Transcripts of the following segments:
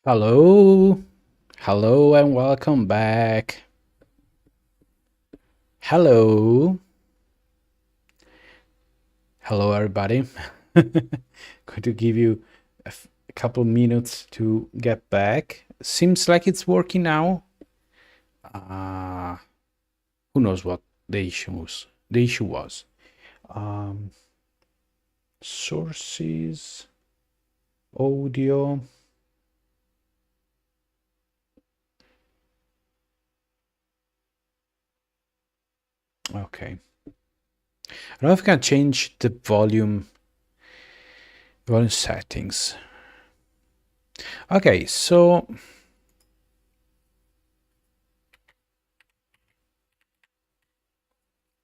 Hello, hello, and welcome back. Hello, hello, everybody. Going to give you a couple minutes to get back. Seems like it's working now. Who knows what the issue was? The issue was sources, audio. Okay. I don't know if I can change the volume settings. Okay, so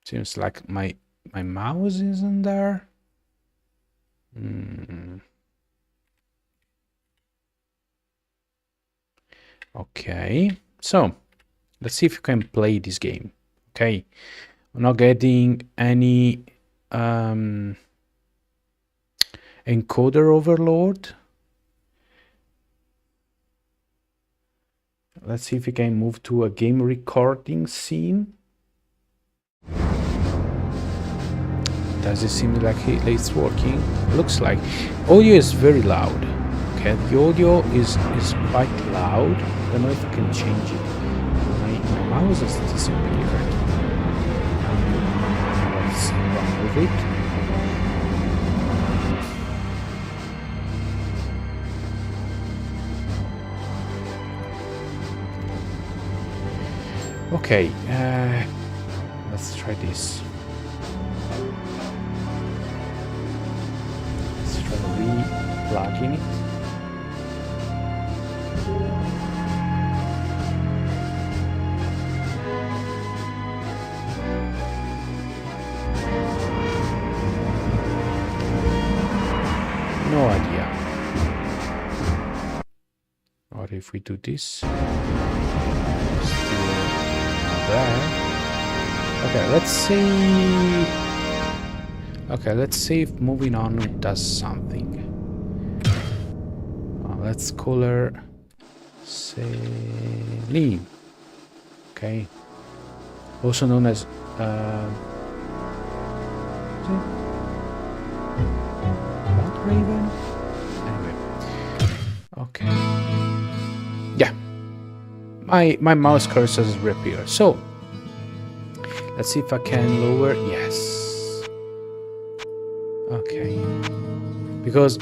seems like my mouse isn't there. Okay, so let's see if you can play this game. Okay, I'm not getting any encoder overload. Let's see if we can move to a game recording scene. Does it seem like it's working? Looks like. Audio is very loud. Okay, the audio is quite loud. I don't know if I can change it. My mouse has disappeared. What's wrong with it? Okay, let's try this. Let's try re-plugging it. No idea. Or if we do this, still not there. Okay, let's see. Okay, let's see if moving on does something. Let's call her Celine. Okay, also known as Raven. Anyway, okay. Yeah, my mouse cursor has reappeared. So let's see if I can lower. Yes. Okay. Because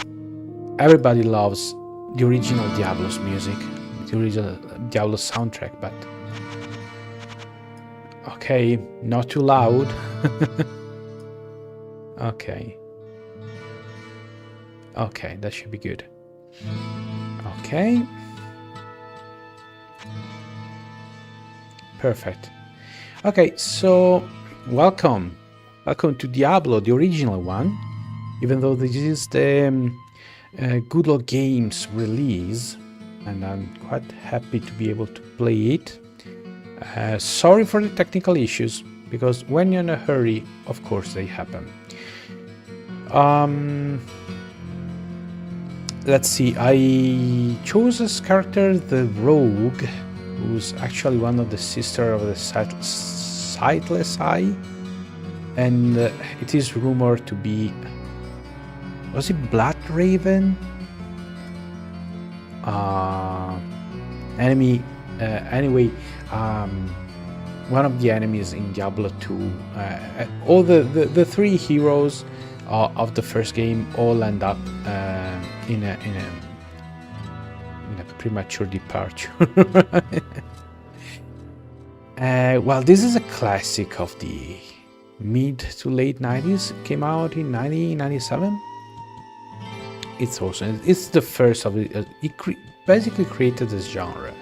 everybody loves the original Diablo's music, the original Diablo soundtrack, but okay, not too loud. Okay. Okay, that should be good. Okay. Perfect. Okay, so welcome to Diablo, the original one. Even though this is the Good Old Games release, and I'm quite happy to be able to play it. Sorry for the technical issues, because when you're in a hurry, of course they happen. Let's see, I chose as character the Rogue, who's actually one of the sister of the Sightless Eye, and it is rumored to be, was it Blood Raven? Enemy, anyway, one of the enemies in Diablo 2. All the three heroes of the first game all end up in a premature departure. Well, this is a classic of the mid to late 90s. Came out in 1997. It's awesome. It's the first of it. It basically created this genre.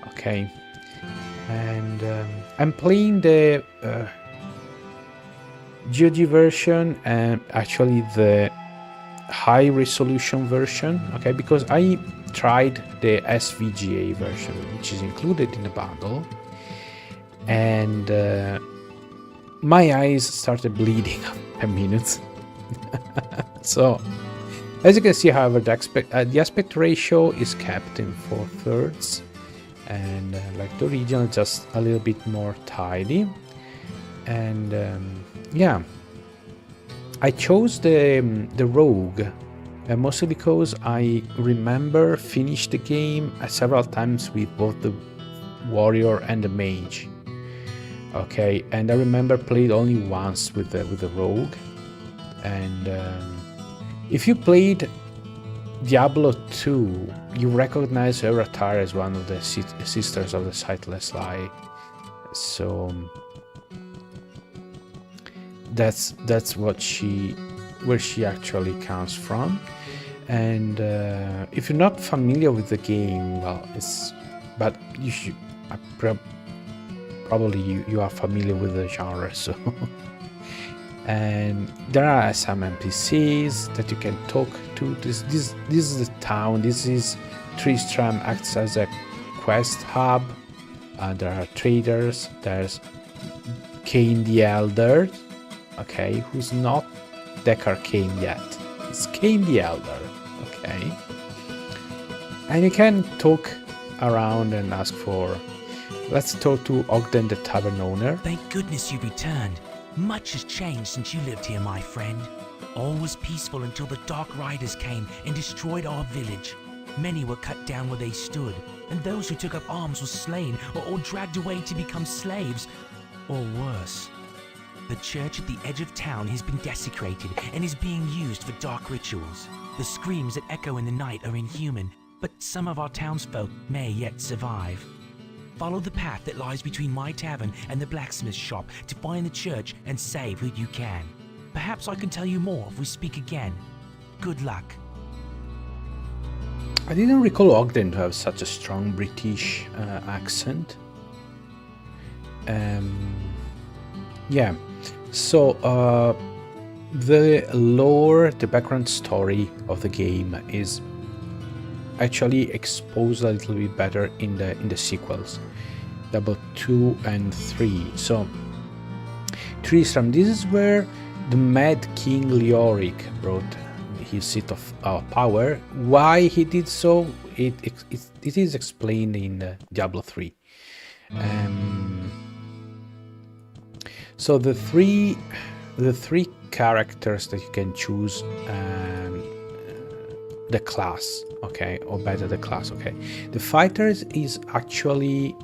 Okay, and I'm playing the GOG version and actually the high resolution version. Okay, because I tried the SVGA version, which is included in the bundle, and my eyes started bleeding after 10 minutes. So As you can see, however, the aspect ratio is kept in 4/3, and like the original, just a little bit more tidy. And yeah, I chose the rogue mostly because I remember finished the game several times with both the warrior and the mage. Okay, and I remember played only once with the rogue. And if you played Diablo 2, you recognize her attire as one of the sisters of the Sightless Eye. So that's where she actually comes from. And if you're not familiar with the game, well, but you should probably you are familiar with the genre. So and there are some NPCs that you can talk to. This is the town. This is Tristram acts as a quest hub. There are traders. There's Cain the Elder. Okay, who's not Deckard Cain yet. It's Cain the Elder. Okay, and you can talk around and ask for. Let's talk to Ogden, the tavern owner. Thank goodness you returned. Much has changed since you lived here, my friend. All was peaceful until the Dark Riders came and destroyed our village. Many were cut down where they stood, and those who took up arms were slain or dragged away to become slaves, or worse. The church at the edge of town has been desecrated and is being used for dark rituals. The screams that echo in the night are inhuman, but some of our townsfolk may yet survive. Follow the path that lies between my tavern and the blacksmith's shop to find the church and save who you can. Perhaps I can tell you more if we speak again. Good luck. I didn't recall Ogden to have such a strong British accent. Yeah, so the lore, the background story of the game is actually exposed a little bit better in the sequels, Diablo 2 and 3. So Tristram, this is where the Mad King Leoric brought his seat of power. Why he did so, it is explained in Diablo 3. So the three characters that you can choose, the class, okay, or better the class, okay. The fighters is actually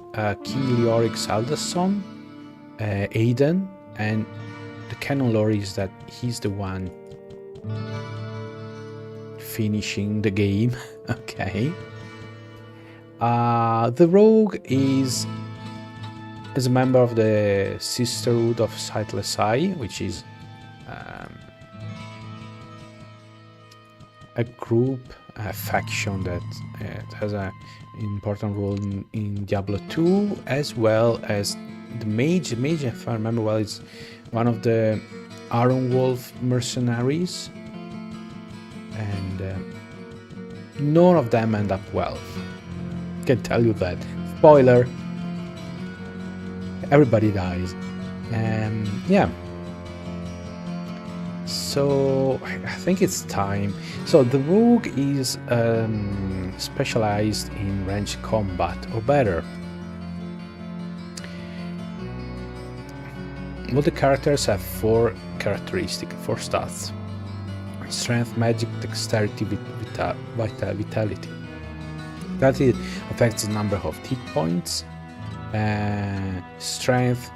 King Leoric's eldest son, Aiden, and the canon lore is that he's the one finishing the game, okay. The rogue is a member of the Sisterhood of Sightless Eye, which is a group, a faction that has an important role in Diablo 2, as well as the mage. The mage, if I remember well, is one of the Iron Wolf mercenaries, and none of them end up well. I can tell you that. Spoiler. Everybody dies. Yeah. So I think it's time. So the rogue is specialized in ranged combat, or better. All the characters have four stats: strength, magic, dexterity, vitality. That affects the number of hit points. Strength,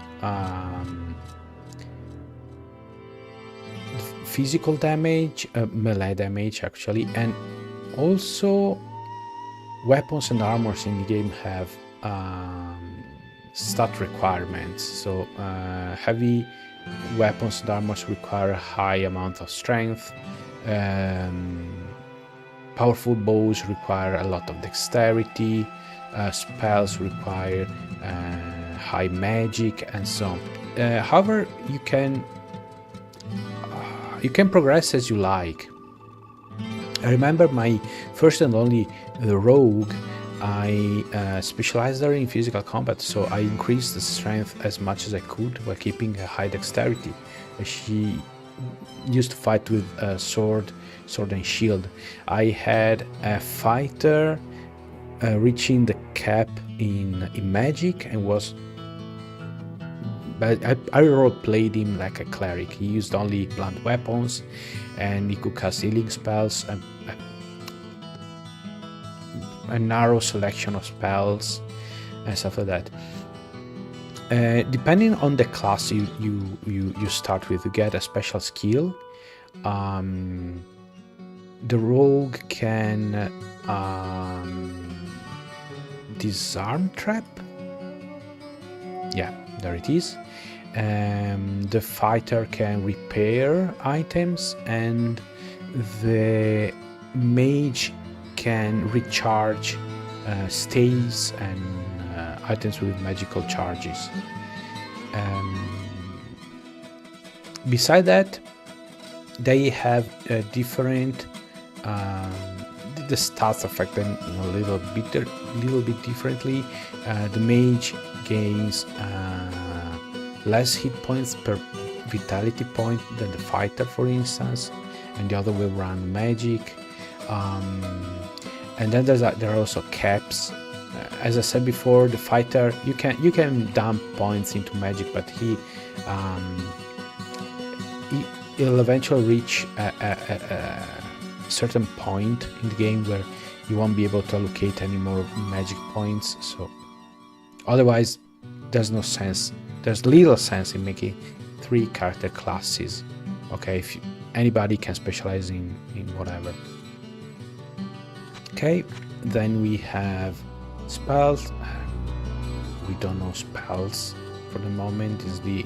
physical damage, melee damage actually, and also weapons and armors in the game have stat requirements. So heavy weapons and armors require a high amount of strength. Powerful bows require a lot of dexterity. Spells require high magic, and so on. However, you can progress as you like. I remember my first and only rogue, I specialized her in physical combat, so I increased the strength as much as I could while keeping a high dexterity. She used to fight with sword and shield. I had a fighter reaching the cap in magic, and was, but I role played him like a cleric. He used only blunt weapons, and he could cast healing spells, a narrow selection of spells and stuff like that. Depending on the class you start with, you get a special skill. The rogue can disarm trap. Yeah, there it is. The fighter can repair items, and the mage can recharge staves and items with magical charges. Beside that, they have different the stats affect them a little bit differently. The mage gains less hit points per vitality point than the fighter, for instance, and the other way around magic. And then there are also caps. As I said before, the fighter, you can dump points into magic, but he'll eventually reach a certain point in the game where you won't be able to allocate any more magic points. So otherwise, there's no sense. There's little sense in making 3 character classes. Okay, if anybody can specialize in whatever. Okay, then we have spells. We don't know spells for the moment. Is the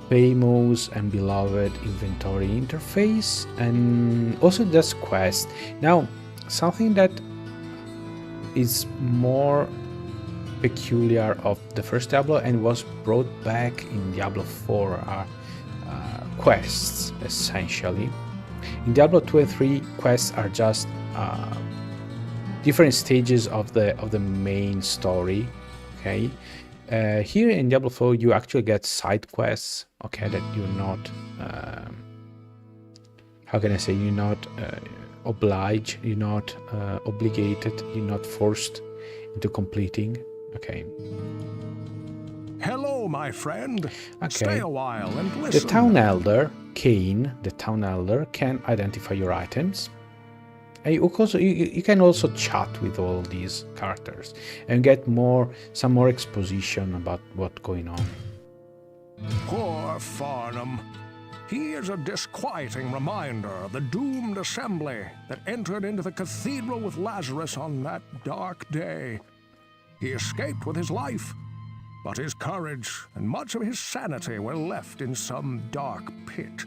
famous and beloved inventory interface, and also does quest. Now, something that is more peculiar of the first Diablo and was brought back in Diablo 4 are quests, essentially. In Diablo 2 and 3, quests are just different stages of the main story. Okay, here in Diablo 4 you actually get side quests. Okay, that you're not how can I say, you're not obliged, you're not obligated, you're not forced into completing. Okay. Hello, my friend. Okay. Stay a while and listen. The town elder, Kane, the town elder, can identify your items. And you can also chat with all these characters and get some more exposition about what's going on. Poor Farnham. He is a disquieting reminder of the doomed assembly that entered into the cathedral with Lazarus on that dark day. He escaped with his life, but his courage and much of his sanity were left in some dark pit.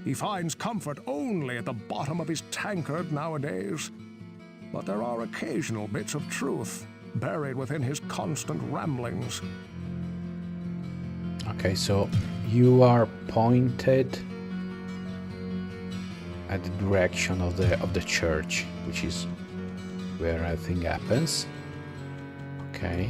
He finds comfort only at the bottom of his tankard nowadays, but there are occasional bits of truth buried within his constant ramblings. Okay, so you are pointed at the direction of the church, which is where everything happens. Okay.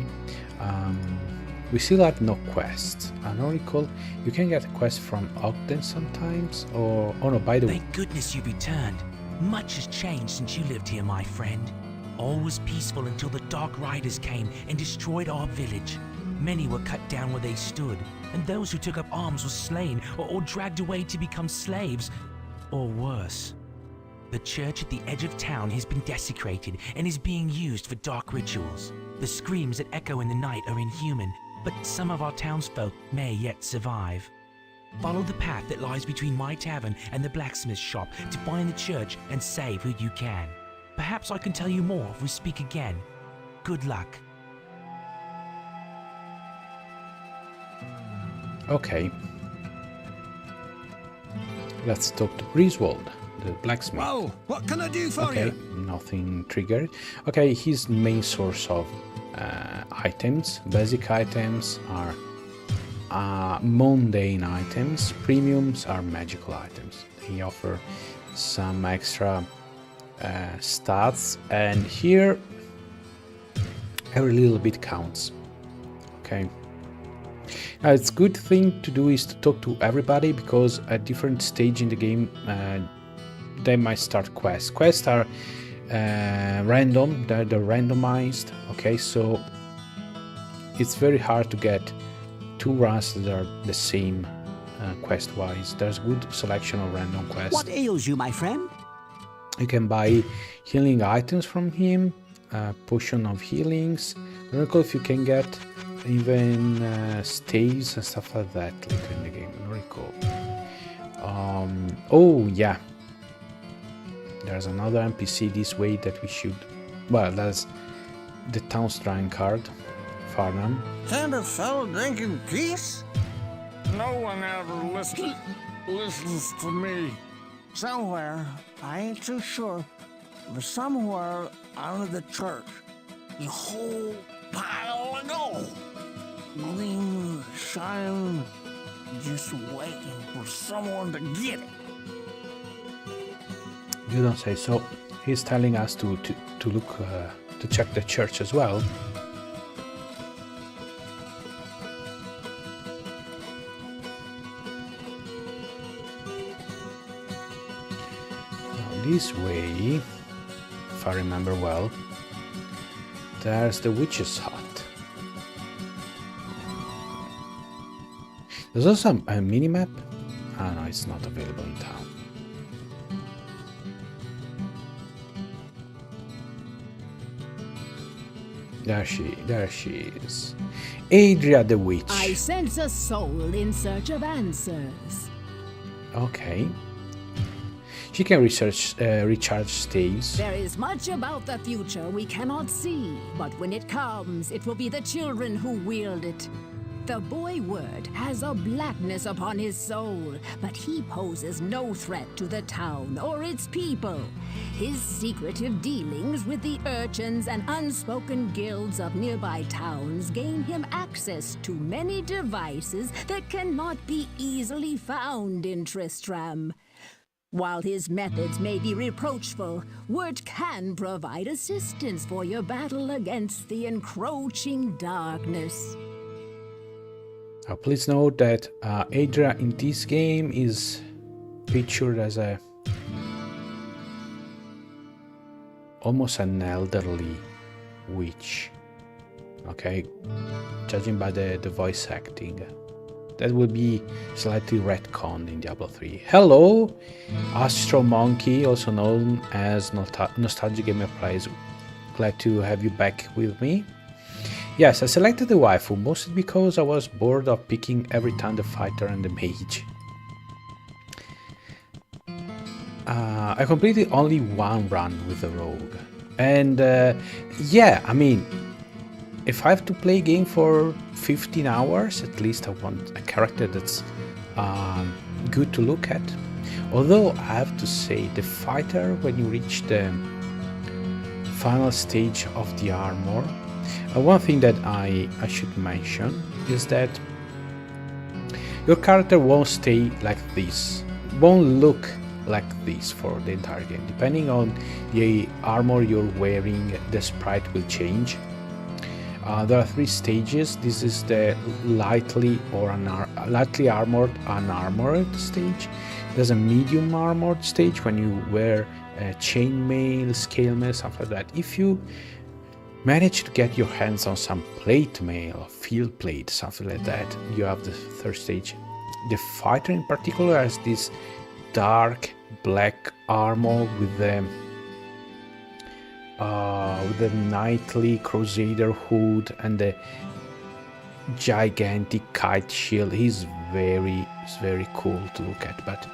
We still have no quests. I don't recall. You can get a quest from Ogden sometimes, or oh no, by the way. Thank goodness you returned. Much has changed since you lived here, my friend. All was peaceful until the Dark Riders came and destroyed our village. Many were cut down where they stood, and those who took up arms were slain or dragged away to become slaves, or worse. The church at the edge of town has been desecrated and is being used for dark rituals. The screams that echo in the night are inhuman, but some of our townsfolk may yet survive. Follow the path that lies between my tavern and the blacksmith's shop to find the church and save who you can. Perhaps I can tell you more if we speak again. Good luck. Okay. Let's talk to Griswold, the blacksmith. Well, what can I do for Okay, you? nothing triggered. Okay, his main source of items, basic items, are mundane items. Premiums are magical items. They offer some extra stats, and here every little bit counts. Okay. It's good thing to do is to talk to everybody, because at different stage in the game they might start quests. Quests are random, they're randomized, okay, so it's very hard to get two runs that are the same quest wise. There's good selection of random quests. What ails you, my friend? You can buy healing items from him, potion of healings. I don't recall if you can get even staves and stuff like that later in the game. I don't recall. Oh yeah, there's another NPC this way that we should. Well, that's the town's drawing card, Farnham. Can't a fellow drink in peace? No one ever listens to me. Somewhere, I ain't too sure, but somewhere under the church, a whole pile of gold. Gleaming, shining, just waiting for someone to get it. You don't say so. He's telling us to look to check the church as well. Now, this way, if I remember well, there's the witch's hut. There's also a mini-map. Ah no, it's not available in town. There she is. Adria the Witch. I sense a soul in search of answers. Okay. She can recharge staves. There is much about the future we cannot see, but when it comes, it will be the children who wield it. The boy Word has a blackness upon his soul, but he poses no threat to the town or its people. His secretive dealings with the urchins and unspoken guilds of nearby towns gain him access to many devices that cannot be easily found in Tristram. While his methods may be reproachful, Word can provide assistance for your battle against the encroaching darkness. Please note that Adria in this game is pictured as a almost an elderly witch. Okay, judging by the voice acting. That will be slightly retconned in Diablo 3. Hello, Astro Monkey, also known as Nostalgia Gamer Plays. Glad to have you back with me. Yes, I selected the waifu, mostly because I was bored of picking every time the fighter and the mage. I completed only one run with the rogue. And yeah, I mean, if I have to play a game for 15 hours, at least I want a character that's good to look at. Although I have to say, the fighter, when you reach the final stage of the armor, one thing that I should mention is that your character won't stay like this, won't look like this for the entire game. Depending on the armor you're wearing, the sprite will change. There are three stages. This is the lightly armored, unarmored stage. There's a medium armored stage when you wear chainmail, scale mail, something like that. If you manage to get your hands on some plate mail, field plate, something like that, you have the third stage. The fighter in particular has this dark black armor with the knightly crusader hood and the gigantic kite shield. He's very cool to look at, but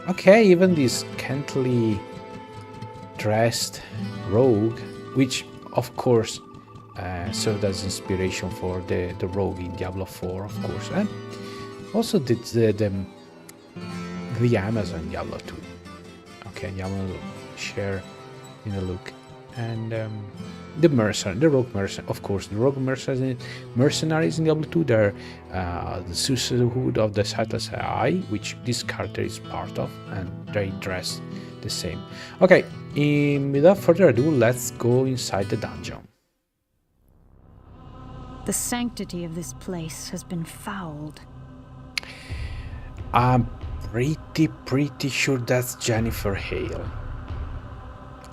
okay, even this scantily dressed rogue, which of course served as inspiration for the rogue in Diablo 4, of course, and also did the Amazon Diablo 2. Okay, Diablo share in a look, and the rogue mercenary, of course, the rogue mercenaries in Diablo 2. They're the sisterhood of the Sightless Eye, which this character is part of, and they dress the same. Okay, without further ado, let's go inside the dungeon. The sanctity of this place has been fouled. I'm pretty sure that's Jennifer Hale.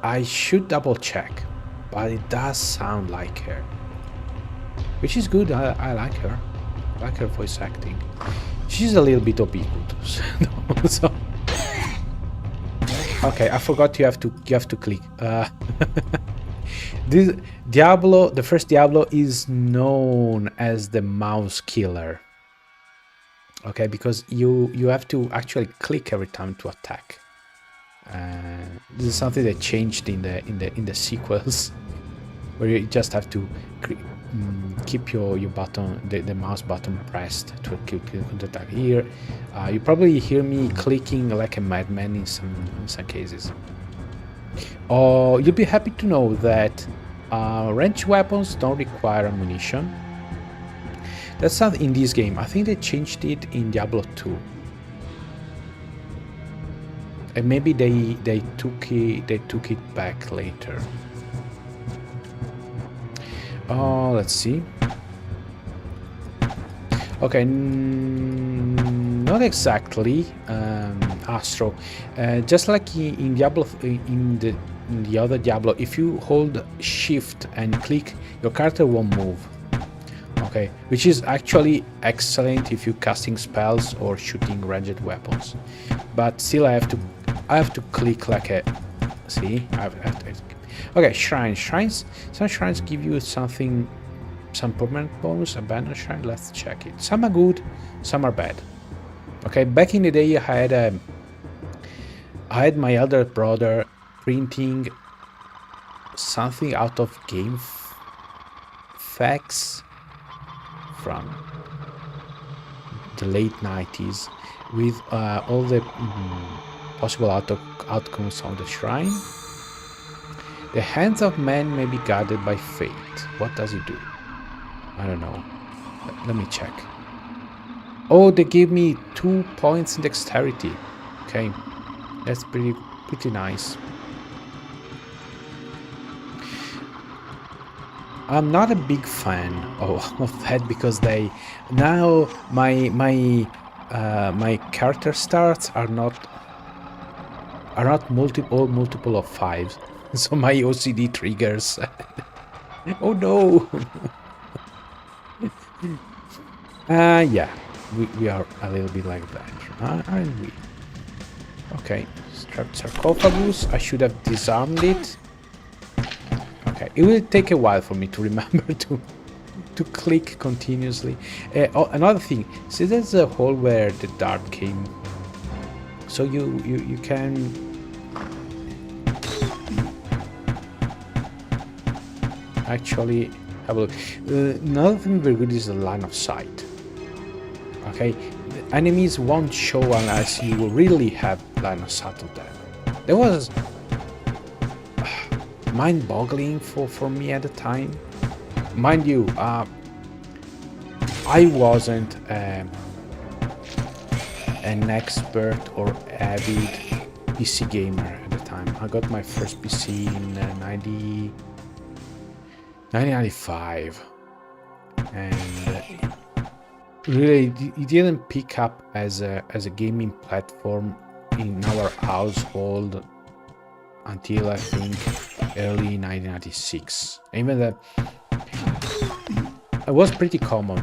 I should double check, but it does sound like her. Which is good, I like her. I like her voice acting. She's a little bit ubiquitous. So. Okay, I forgot you have to click. This Diablo, the first Diablo, is known as the mouse killer. Okay, because you have to actually click every time to attack. This is something that changed in the sequels, where you just have to keep your button, the mouse button pressed to attack. Here, you probably hear me clicking like a madman in some cases. You'll be happy to know that ranged weapons don't require ammunition. That's not in this game. I think they changed it in Diablo 2. And maybe they took it back later. Let's see. Okay, not exactly Astro. Just like in Diablo, in the other Diablo, if you hold Shift and click, your character won't move. Okay, which is actually excellent if you're casting spells or shooting ranged weapons. But still, I have to click like a. See, okay, shrines. Some shrines give you something, some permanent bonus. Abandoned shrine. Let's check it. Some are good, some are bad. Okay, back in the day, I had my elder brother printing something out of game facts from the late 90s with all the possible outcomes on the shrine. The hands of man may be guarded by fate. What does it do? I don't know. Let me check. Oh, they gave me 2 points in dexterity. Okay, that's pretty nice. I'm not a big fan of that because now my character starts are not multiple of 5, so my OCD triggers. Oh no. Yeah, we are a little bit like that, aren't we? Okay, strapped sarcophagus. I should have disarmed it. Okay, it will take a while for me to remember to click continuously. Another thing, see, there's a hole where the dart came, so you can actually have a look. Another thing very good is the line of sight. Okay, the enemies won't show unless you really have line of sight of them. There was mind-boggling for me at the time. Mind you, I wasn't an expert or avid PC gamer at the time. I got my first PC in 1995, and really it didn't pick up as a gaming platform in our household until I think early 1996. Even that it was pretty common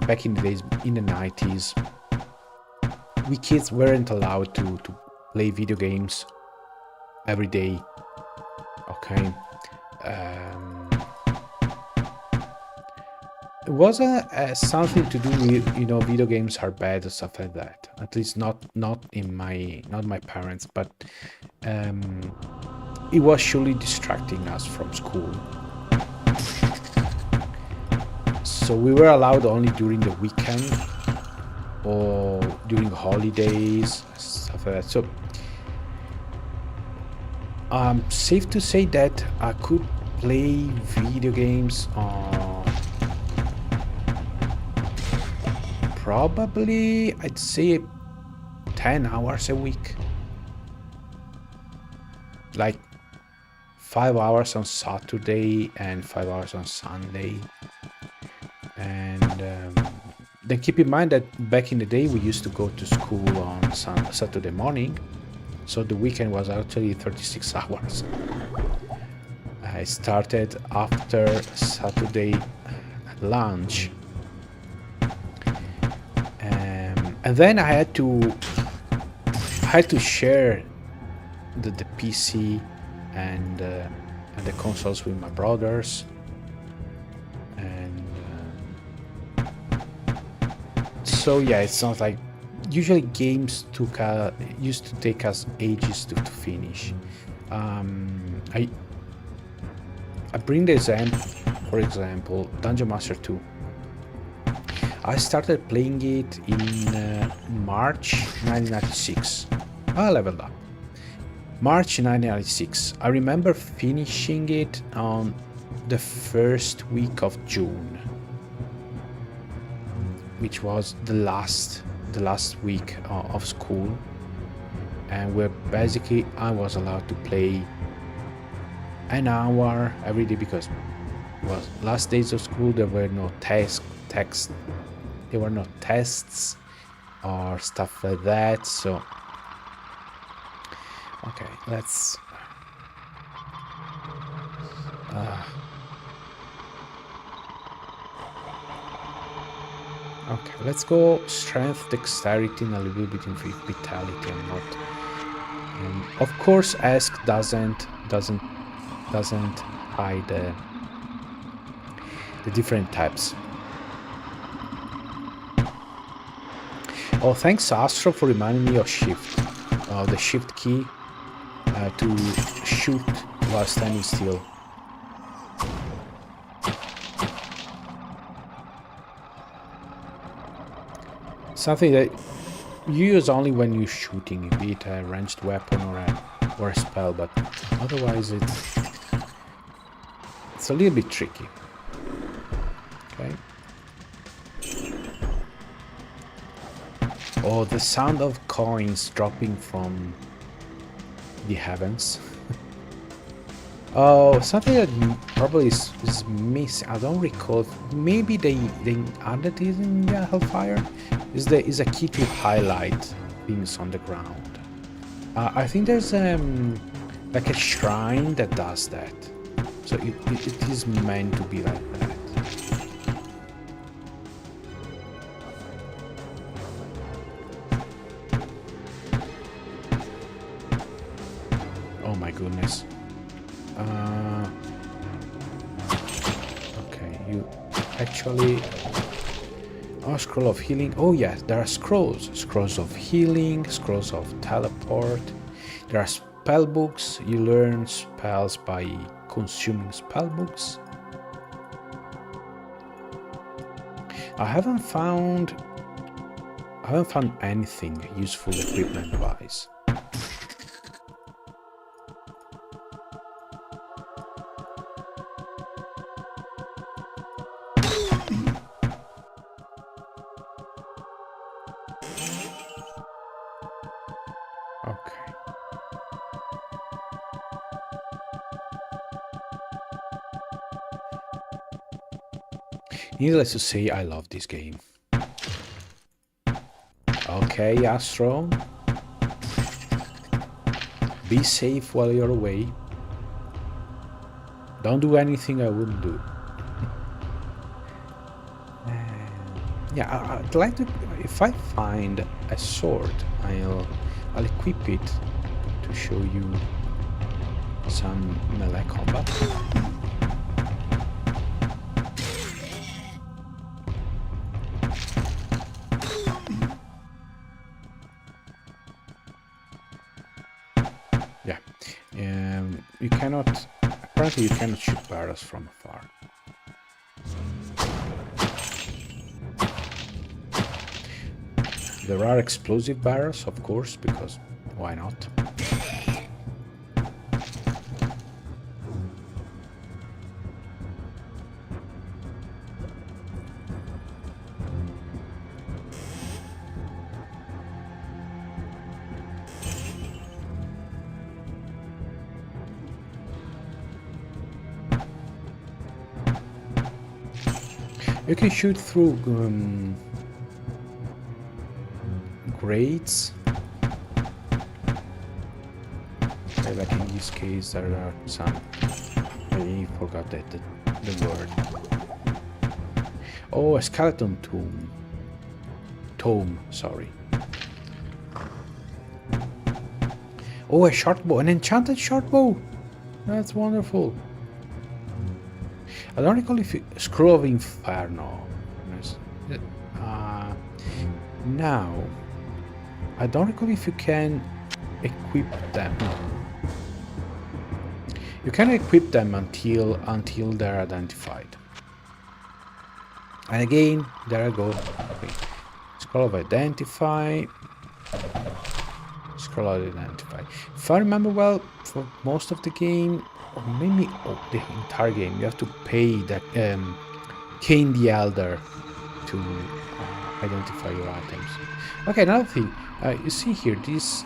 back in the days, in the 90s. We kids weren't allowed to play video games every day. Okay, it wasn't something to do with, video games are bad or stuff like that. At least not my parents, but it was surely distracting us from school. So we were allowed only during the weekend or during holidays, stuff like that. So safe to say that I could play video games on probably, I'd say, 10 hours a week. Like 5 hours on Saturday and 5 hours on Sunday. And then keep in mind that back in the day we used to go to school on Saturday morning, so the weekend was actually 36 hours. I started after Saturday lunch, and then I had to share the PC and the consoles with my brothers, and so yeah, it's not like usually games used to take us ages to finish. I bring the example, for example, Dungeon Master 2. I started playing it in March 1996. I leveled up. March 1996. I remember finishing it on the first week of June, which was the last week of school, and where basically I was allowed to play an hour every day because it was last days of school. There were no there were no tests or stuff like that. So okay, let's okay, let's go strength, dexterity, and a little bit in vitality and not. And of course, Ask doesn't hide the different types. Oh, thanks Astro for reminding me of shift, the shift key to shoot while standing still. Something that you use only when you're shooting, be it a ranged weapon or a spell, but otherwise it's a little bit tricky. Okay. Oh, the sound of coins dropping from the heavens. Oh, something that probably is missing. I don't recall. Maybe they added it in the Hellfire. Is a key to highlight things on the ground. I think there's like a shrine that does that. So it is meant to be like that. Oh my goodness. Okay, you actually... Oh, scroll of healing. Oh yeah, there are scrolls. Scrolls of healing, scrolls of teleport. There are spell books. You learn spells by consuming spell books. I haven't found anything useful equipment wise. Okay. Needless to say, I love this game. Okay, Astro. Be safe while you're away. Don't do anything I wouldn't do. Yeah, I'd like to... If I find a sword, I'll equip it to show you some melee combat. Yeah, you cannot... Apparently you cannot shoot barrels from afar. There are explosive barrels, of course, because why not? You can shoot through grates. Okay, like in this case, there are some. I forgot that the word. Oh, a skeleton tomb. Tome, sorry. Oh, a short bow, an enchanted short bow. That's wonderful. I don't recall if you... Scroll of Inferno. Now, I don't recall if you can equip them. No. You can equip them until they're identified. And again, there I go. Okay. Scroll of Identify. Scroll of Identify. If I remember well, for most of the game, or maybe the entire game, you have to pay that Cain the Elder to identify your items. Okay, another thing. You see here, this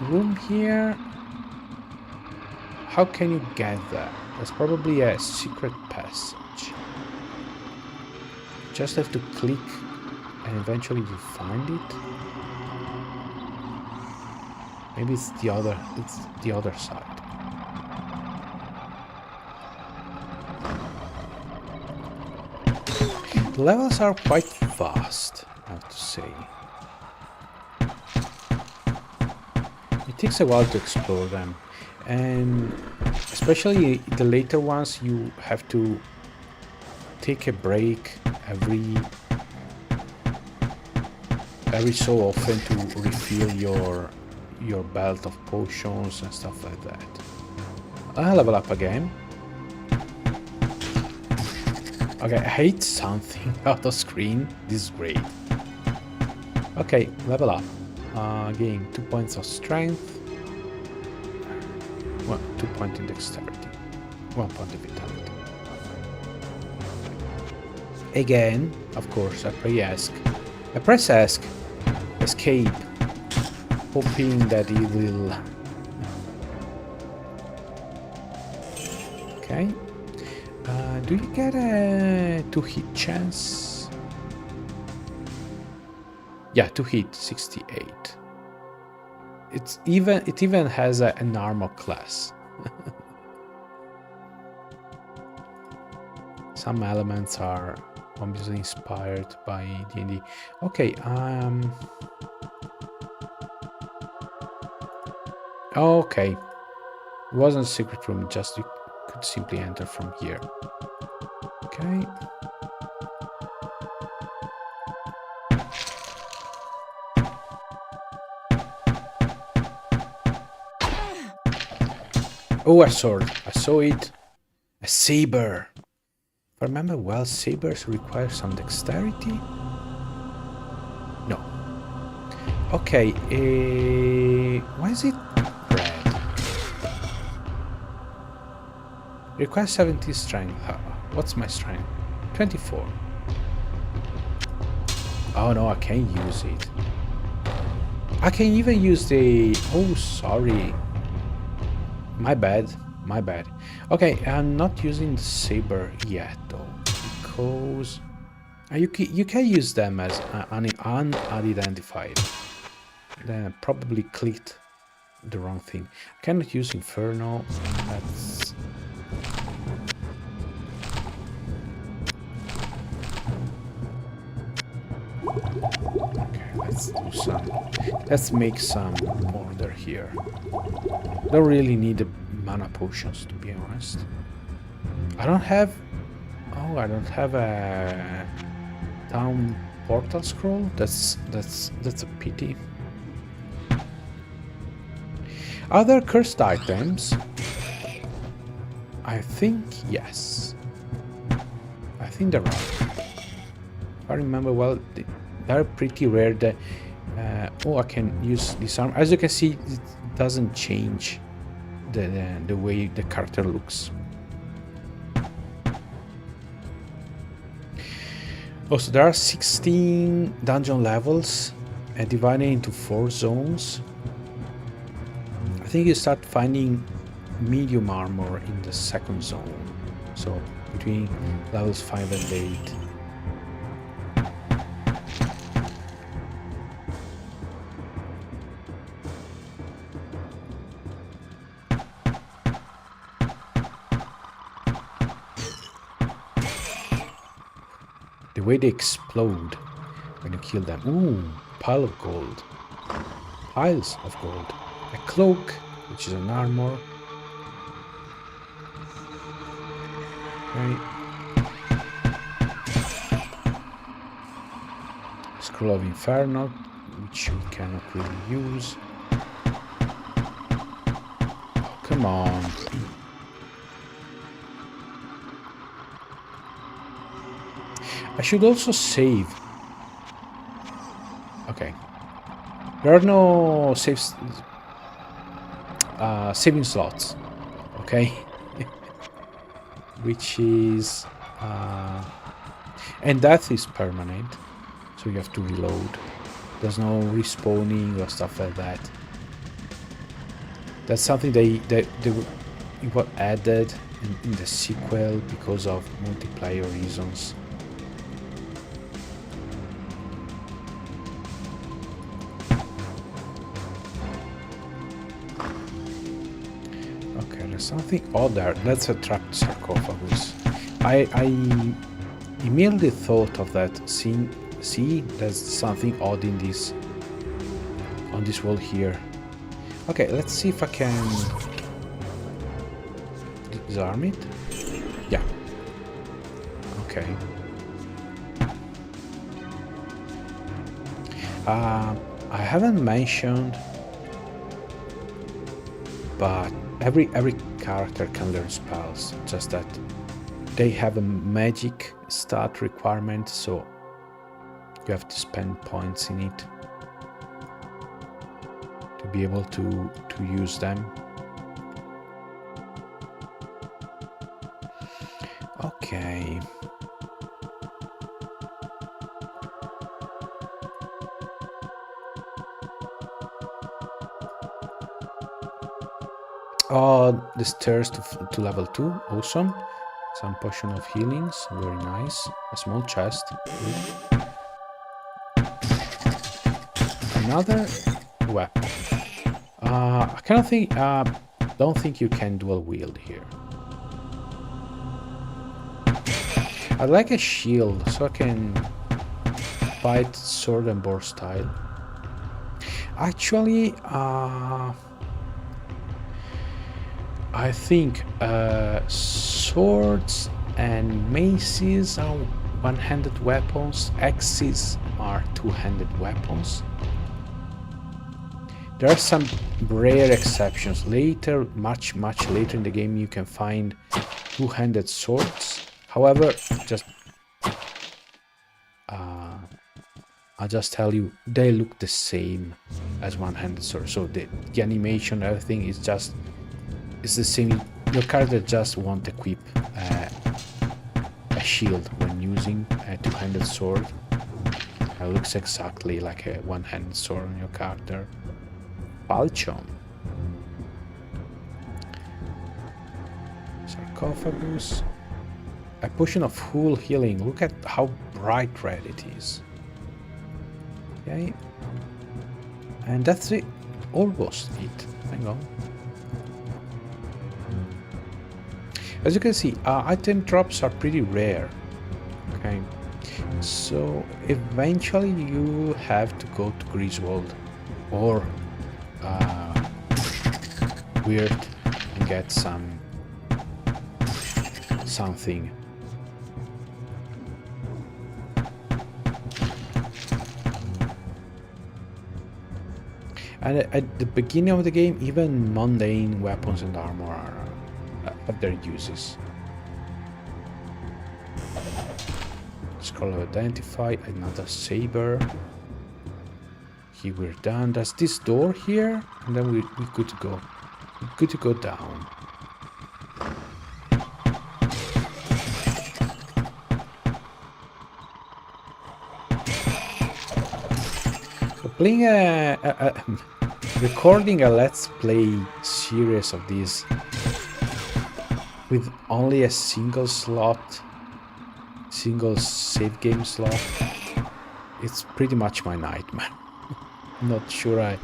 room here. How can you get there? There's probably a secret passage. Just have to click and eventually you find it. Maybe it's the other side. The levels are quite fast, I have to say. It takes a while to explore them, and especially the later ones, you have to take a break every so often to refill your belt of potions and stuff like that. I'll level up again. Okay, I hate something out of screen. This is great. Okay, level up. Gain 2 points of strength. 2 points in dexterity. 1 point of vitality. Again, of course, I press ask. Escape. Hoping that it will... Okay. Do you get a 2-hit chance? Yeah, 2-hit, 68. It even has an armor class. Some elements are obviously inspired by D&D. Okay, okay. It wasn't a secret room, just you could simply enter from here. Okay. Oh, a sword. I saw it. A saber. If I remember well, sabers require some dexterity. No. Okay. Why is it red? Requires 70 strength. What's my strength? 24. Oh no, I can't use it. I can even use the... Oh, sorry. My bad. Okay, I'm not using the saber yet though, because you can use them as unidentified. Then I probably clicked the wrong thing. I cannot use Inferno. That's... Okay, let's make some order here. Don't really need the mana potions, to be honest. I don't have a town portal scroll. That's a pity. Other cursed items? I think yes. I think they're right. If I remember well, they're pretty rare. Oh, I can use this arm. As you can see, it doesn't change the way the character looks. Also, there are 16 dungeon levels divided into 4 zones. I think you start finding medium armor in the second zone, so between levels 5 and 8. way they explode when you kill them. Ooh, pile of gold. Piles of gold. A cloak, which is an armor. Okay. Scroll of Inferno, which we cannot really use. Oh, come on. I should also save. Okay. There are no saving slots. Okay. Which is... and death is permanent. So you have to reload. There's no respawning or stuff like that. That's something they were added in the sequel because of multiplayer reasons. Okay, there's something odd there. That's a trapped sarcophagus. I immediately thought of that scene. See, there's something odd in this, on this wall here. Okay, let's see if I can disarm it. Yeah. Okay. I haven't mentioned, but every character can learn spells. Just that they have a magic stat requirement, so you have to spend points in it to be able to use them. Okay. The stairs to level 2, awesome. Some potion of healings, very nice. A small chest. Good. Another weapon. I cannot think. Don't think you can dual wield here. I'd like a shield so I can fight sword and boar style. Actually, I think swords and maces are one-handed weapons. Axes are two-handed weapons. There are some rare exceptions. Later, much later in the game, you can find two-handed swords. However, I'll just tell you, they look the same as one-handed sword. So the animation, everything is the same. Your character just won't equip a shield when using a two-handed sword. It looks exactly like a one-handed sword on your character. Falchion. Sarcophagus. A potion of full healing. Look at how bright red it is. Okay. And that's it. Almost it. Hang on. As you can see, item drops are pretty rare. Okay. So eventually you have to go to Griswold or Weird and get something. And at the beginning of the game, even mundane weapons and armor have their uses. Scroll of Identify, another saber. Here we're done. There's this door here, and then we're good to go. We're good to go down. So playing recording a let's play series of these with only a single save game slot, it's pretty much my nightmare. I'm not sure I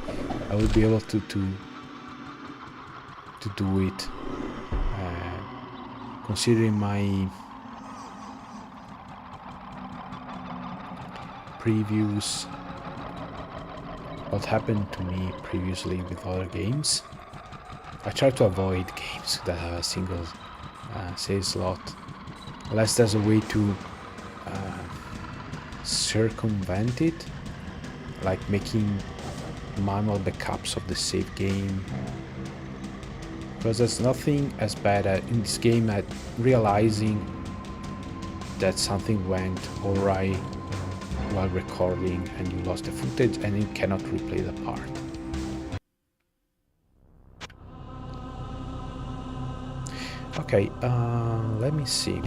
will be able to do it, considering my previous, what happened to me previously with other games. I try to avoid games that have a single save slot, unless there's a way to circumvent it, like making manual backups of the save game. Because there's nothing as bad in this game at realizing that something went awry while recording and you lost the footage and you cannot replay the part. Okay, let me see.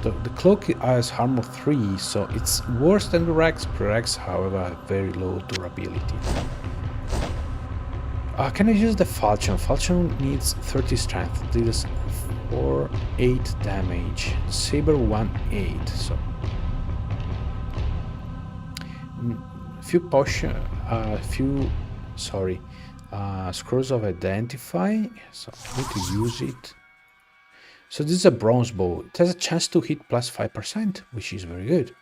The cloak has armor 3, so it's worse than the Rex. Rex, however, have very low durability. Can I use the falchion? Falchion needs 30 strength, deals 4-8 damage. Saber 1-8, so scrolls of identify, so I need to use it. So this is a bronze bow. It has a chance to hit plus 5%, which is very good.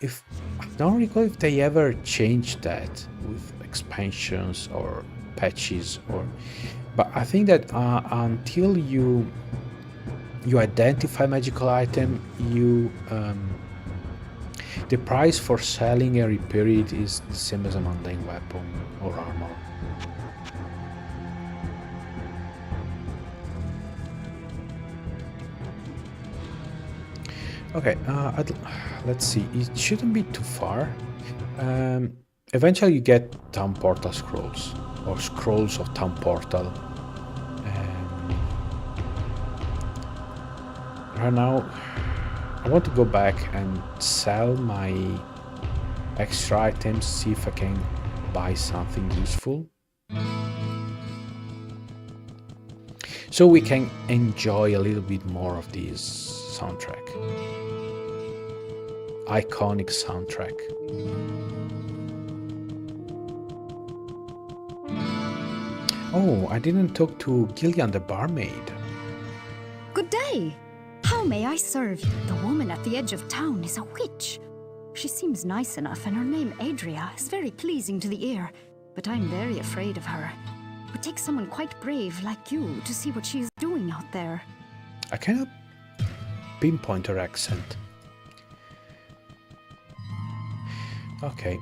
If I don't recall if they ever changed that with expansions or patches, but I think that until you identify magical item, the price for selling and repair it is the same as a mundane weapon or armor. Okay, let's see. It shouldn't be too far. Eventually you get town portal scrolls, or scrolls of town portal. Right now I want to go back and sell my extra items, see if I can buy something useful, so we can enjoy a little bit more of this soundtrack. Iconic soundtrack. Oh, I didn't talk to Gillian the barmaid. Good day. How may I serve you? The woman at the edge of town is a witch. She seems nice enough, and her name, Adria, is very pleasing to the ear, but I'm very afraid of her. It would take someone quite brave like you to see what she is doing out there. I cannot pinpoint her accent. Okay.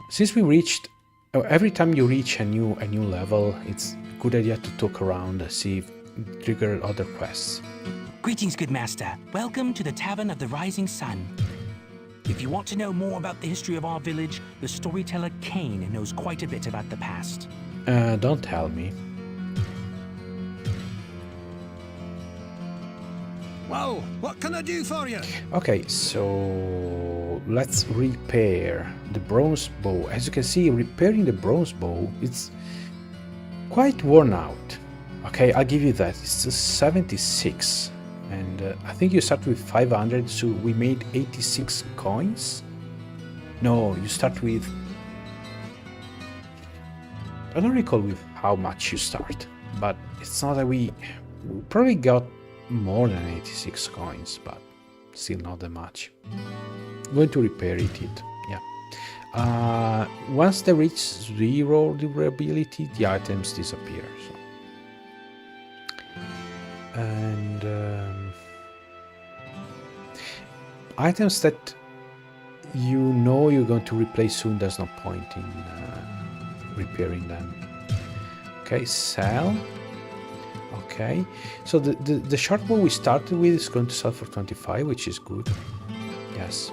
Since we reached... every time you reach a new level, it's a good idea to talk around and see if trigger other quests. Greetings, good master. Welcome to the Tavern of the Rising Sun. If you want to know more about the history of our village, the storyteller Kane knows quite a bit about the past. Don't tell me. Well, what can I do for you? Okay, so let's repair the bronze bow. As you can see, repairing the bronze bow, it's quite worn out. Okay, I'll give you that. It's a 76. And I think you start with 500, so we made 86 coins. No, you start with... I don't recall with how much you start, but it's not that we probably got more than 86 coins, but still not that much. I'm going to repair it, yeah. Once they reach 0 durability, the items disappear. So. And items that you know you're going to replace soon, there's no point in repairing them. Okay, sell. Okay, so the short bow we started with is going to sell for 25, which is good. Yes.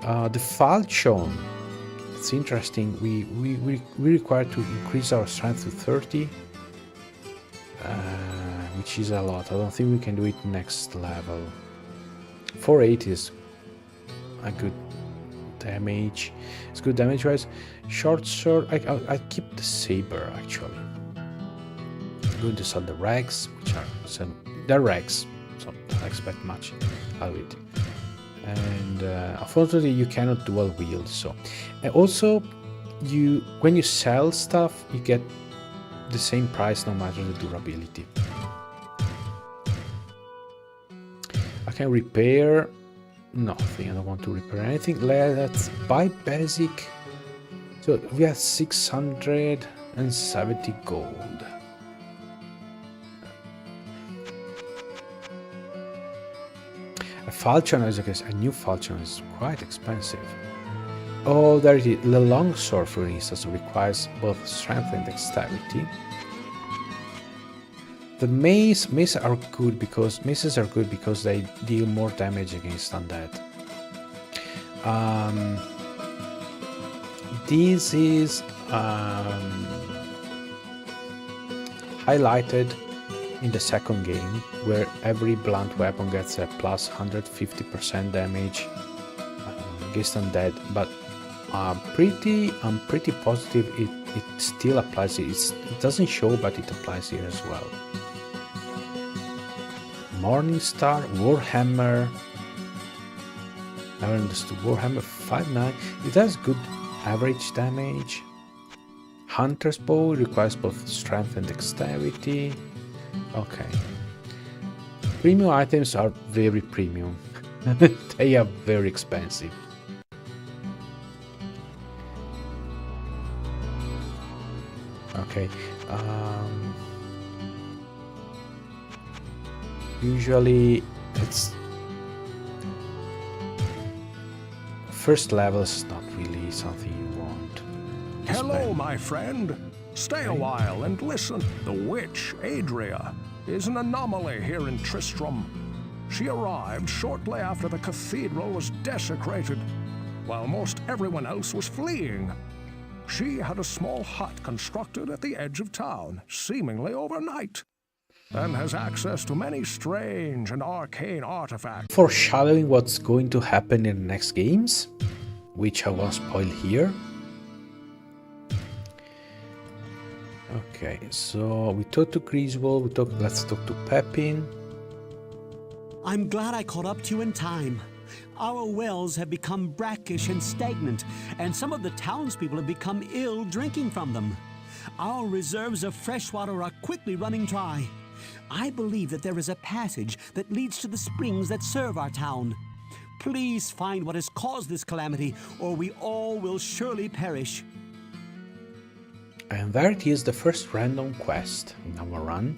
The falchion, it's interesting. We require to increase our strength to 30, which is a lot. I don't think we can do it next level. 4-8 is a good damage. It's good damage wise. Short sword, I keep the saber actually. I'm going to sell the rags, which are they're rags, so don't expect much out of it. And unfortunately, you cannot dual wield. So, and also, when you sell stuff, you get the same price no matter the durability. I can repair nothing. I don't want to repair anything. Let's buy basic. So we have 670 gold. A falchion is a new falchion is quite expensive. Oh, there it is. The longsword, for instance, requires both strength and dexterity. The maces are good because they deal more damage against undead. This is highlighted in the second game, where every blunt weapon gets a plus 150% damage against undead. But I'm pretty positive it still applies. It doesn't show, but it applies here as well. Morningstar, Warhammer. Never understood. Warhammer 5.9. It has good average damage. Hunter's bow requires both strength and dexterity. Okay. Premium items are very premium. They are very expensive. Okay. Usually it's first level is not really something you want to Hello, spend. my friend. Stay a while and listen. The witch, Adria, is an anomaly here in Tristram. She arrived shortly after the cathedral was desecrated, while most everyone else was fleeing. She had a small hut constructed at the edge of town, seemingly overnight, and has access to many strange and arcane artifacts. Foreshadowing what's going to happen in the next games, which I won't spoil here. Okay, so we talked to Griswold, let's talk to Pepin. I'm glad I caught up to you in time. Our wells have become brackish and stagnant, and some of the townspeople have become ill drinking from them. Our reserves of fresh water are quickly running dry. I believe that there is a passage that leads to the springs that serve our town. Please find what has caused this calamity, or we all will surely perish. And there it is, the first random quest in our run.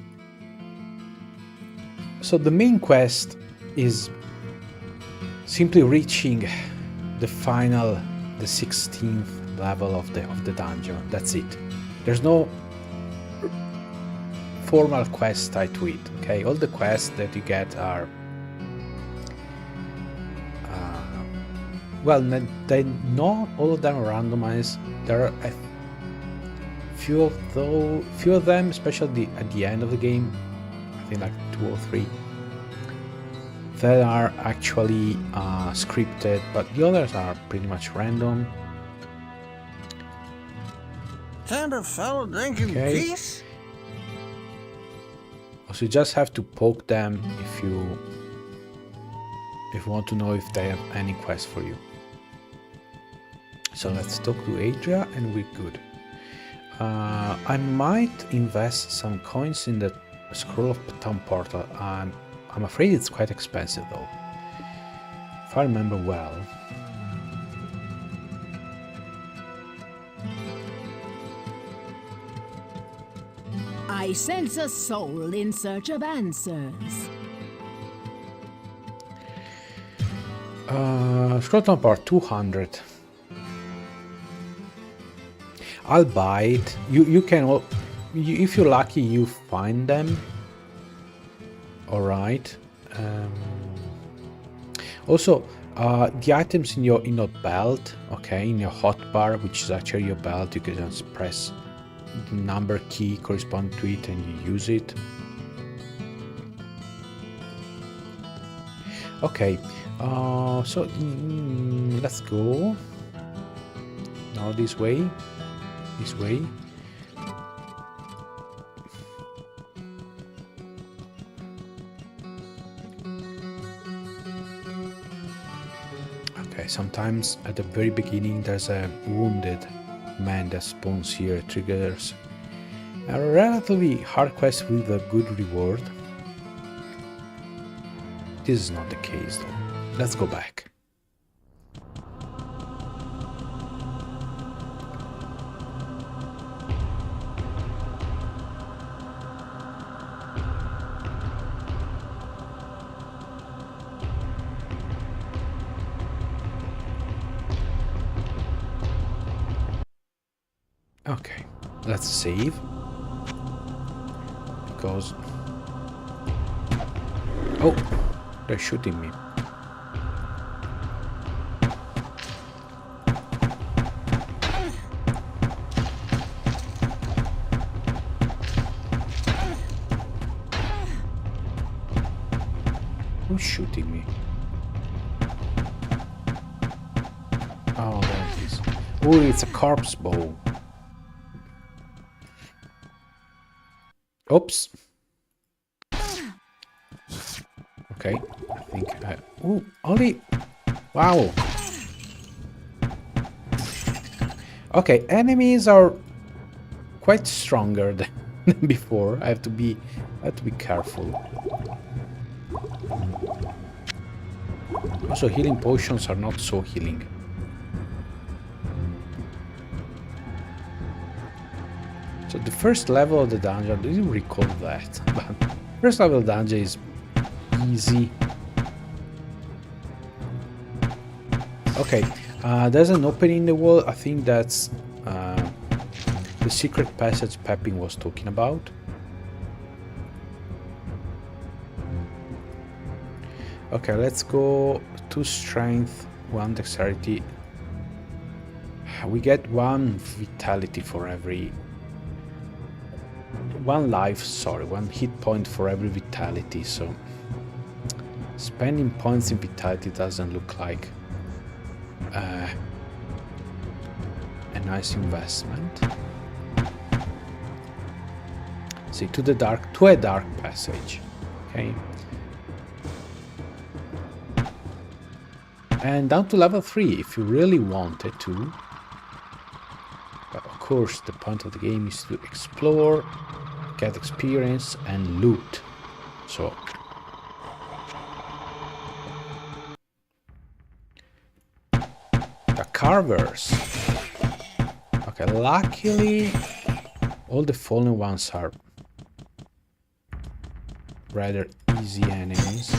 So the main quest is simply reaching the 16th level of the dungeon. That's it. There's no formal quest tied to it. Okay, all the quests that you get are well, they not all of them are randomized. There are a few of them, especially at the end of the game. I think like 2 or 3. That are actually scripted, but the others are pretty much random. Can't a fellow drink in peace? So you just have to poke them if you want to know if they have any quest for you. So let's talk to Adria and we're good. I might invest some coins in the Scroll of Town Portal. I'm afraid it's quite expensive though, if I remember well. I sense a soul in search of answers. Scroll Town Portal 200. I'll buy it. You can, if you're lucky, you find them. All right. Also, the items in your belt, okay, in your hotbar, which is actually your belt, you can just press the number key corresponding to it and you use it. Okay. So let's go. Now this way. This way. Okay, sometimes at the very beginning there's a wounded man that spawns here, triggers a relatively hard quest with a good reward. This is not the case though. Let's go back. Okay, let's save. Because... Oh, they're shooting me. Who's shooting me? Oh, there it is. Oh, it's a corpse bow. Oops. Okay, I think I... Ooh, only... Wow. Okay, enemies are quite stronger than before. I have to be careful. Also, healing potions are not so healing. So the first level of the dungeon, I didn't recall that, but first level of the dungeon is easy. Okay, there's an opening in the wall. I think that's the secret passage Peppin was talking about. Okay, let's go 2 strength, 1 dexterity. We get 1 vitality for every... 1 life, sorry, 1 hit point for every vitality, so... Spending points in vitality doesn't look like a nice investment. See, to a dark passage, okay? And down to level 3 if you really wanted to. But of course the point of the game is to explore, get experience and loot. So the carvers. Okay, luckily all the fallen ones are rather easy enemies.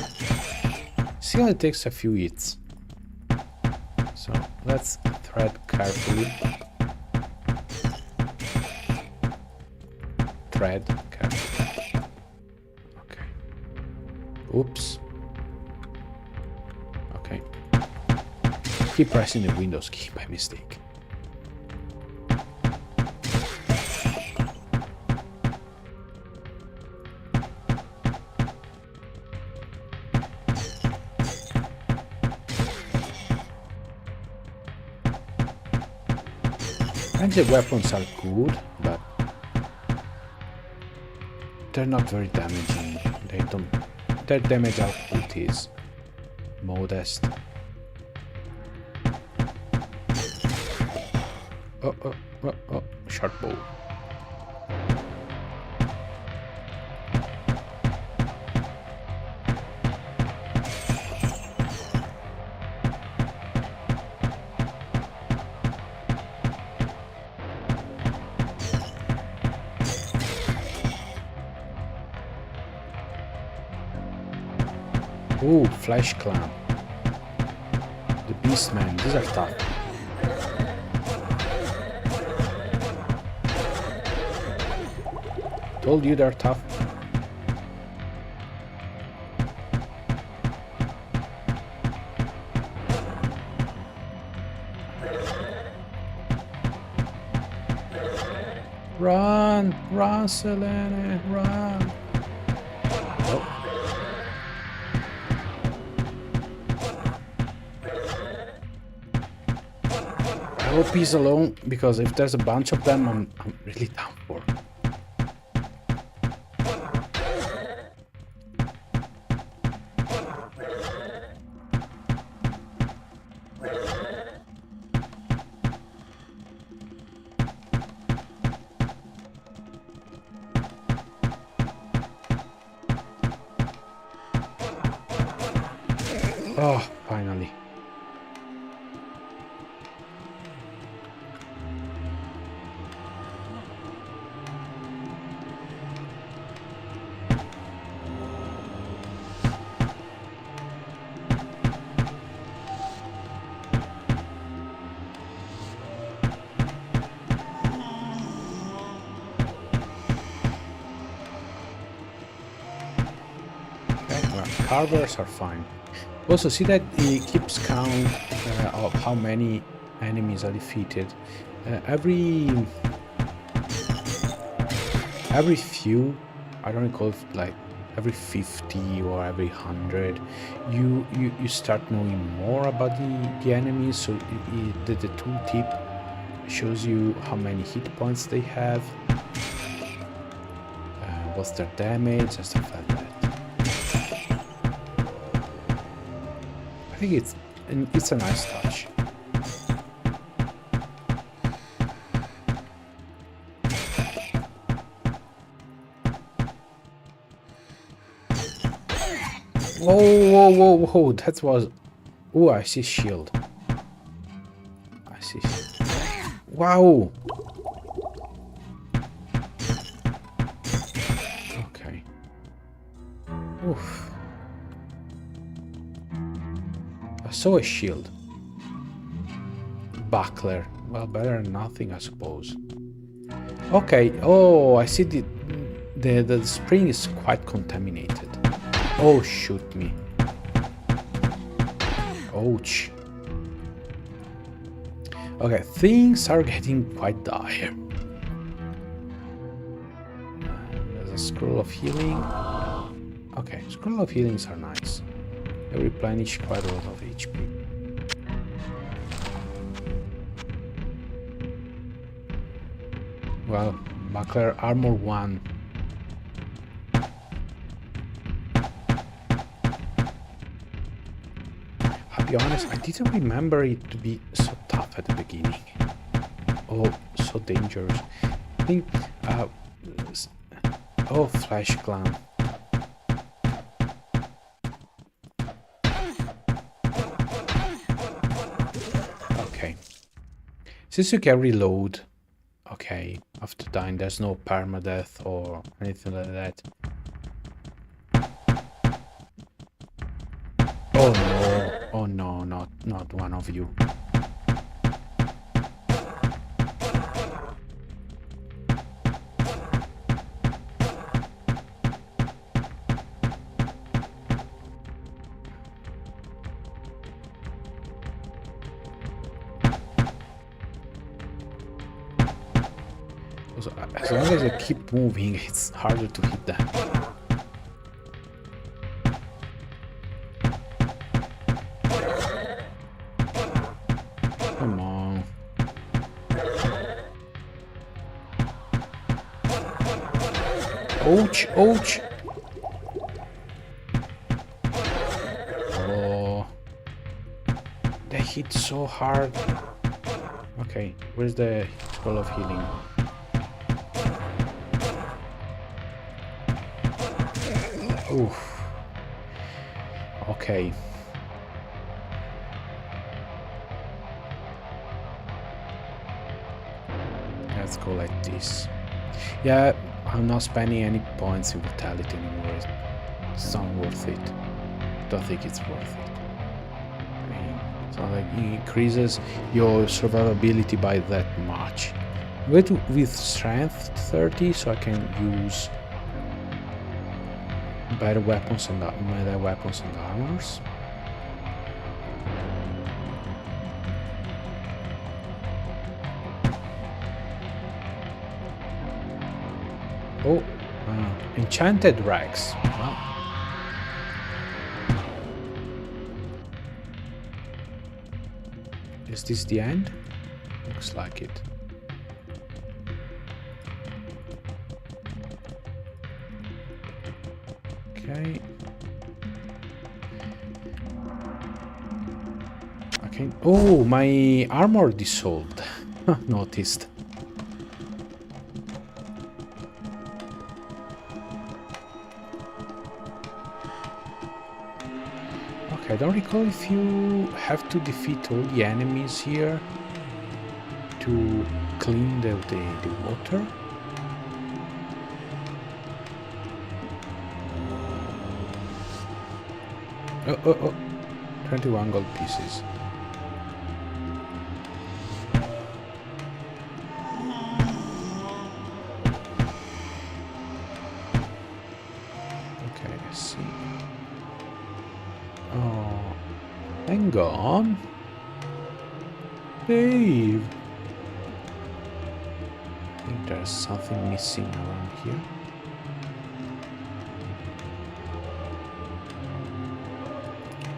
Still it takes a few hits. So let's thread carefully. Thread carefully. Okay. Oops. Okay. Keep pressing the Windows key by mistake. And the weapons are good, but they're not very damaging. Their damage output is modest. Oh, sharp bow. Ooh, Flesh Clan. The Beastmen, these are tough. Told you they're tough. Run! Run, Selene! Run! Oh. I hope he's alone, because if there's a bunch of them, I'm really down for. Oh, finally. Well, carvers are fine. Also, see that it keeps count of how many enemies are defeated. Every few, I don't recall if like every 50 or every 100, you start knowing more about the enemies. So the tooltip shows you how many hit points they have, what's their damage and stuff like that. I think it's a nice touch. Whoa, that was... Oh, I see shield. I see shield. Wow! Okay. Oof. I saw a shield. Buckler. Well, better than nothing, I suppose. Okay. Oh, I see the spring is quite contaminated. Oh, shoot me. Ouch. Okay, things are getting quite dire. There's a scroll of healing. Okay, scroll of healings are nice. They replenish quite a lot of HP. Well, Buckler Armor 1. I'll be honest, I didn't remember it to be so tough at the beginning. Oh, so dangerous. I think... oh, Flash Clan. Okay. Since you can reload, okay, after dying, there's no permadeath or anything like that. Oh no, oh no, not one of you. As long as I keep moving, it's harder to hit them. Come on. Ouch, ouch. Oh. They hit so hard. Okay, where's the scroll of healing? Oof. Okay. Let's go like this. Yeah, I'm not spending any points in vitality anymore. It's not worth it. Don't think it's worth it. I mean, it's not like it increases your survivability by that much. I'm going to with strength 30 so I can use better weapons and armors. Oh, enchanted rags. Wow. Is this the end? Looks like it. Okay. Okay. Oh, my armor dissolved. Noticed. Okay, I don't recall if you have to defeat all the enemies here to clean the water. Oh. 21 gold pieces. Okay, I see. Hang on. Dave. I think there's something missing around here.